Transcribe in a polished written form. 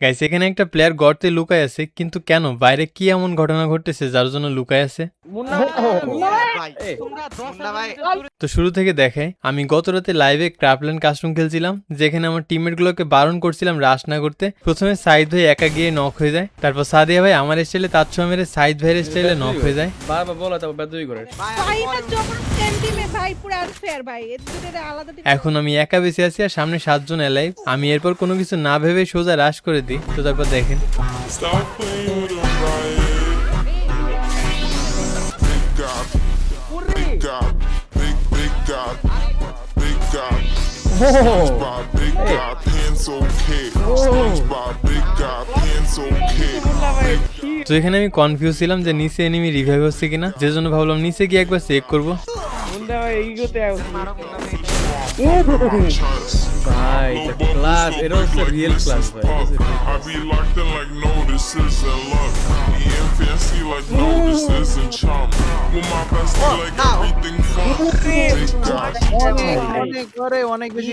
Guys এখানে একটা player গর্তে লুকায় আছে, কিন্তু কেন, বাইরে কি এমন ঘটনা ঘটতেছে যার জন্য লুকায় আছে? তো শুরু থেকে দেখাই, আমি গত রাতে লাইভে ক্রাফল্যান্ড কাস্টম খেলছিলাম, যেখানে আমার টিমমেট গুলোকে বারণ করছিলাম রাশ না করতে। প্রথমে সাইদ ভাই একা গিয়ে নক হয়ে যায়, তারপর সাদিয়া ভাই আমার স্টাইলে তাৎসা মেরে সাইদ ভাইয়ের স্টাইলে নক হয়ে যায়। এখন আমি একা বেঁচে আছি আর সামনে 7 জন এলাইভ। আমি এরপর কোনো কিছু না ভেবে সোজা রাশ করে দিই। তো তারপর দেখেন, তো এখানে আমি কনফিউজ ছিলাম যে নিচে এনিমি রিভাইভ হচ্ছে কিনা, যে জন্য ভাবলাম নিচে গিয়ে একবার চেক করবো। ভাই ক্লাস, এটা হচ্ছে রিয়েল ক্লাস ভাই। I be locked in like no, this isn't luck. Being fancy like no, this isn't charm. With my bestie like everything fun. Take God. অনেক বেশি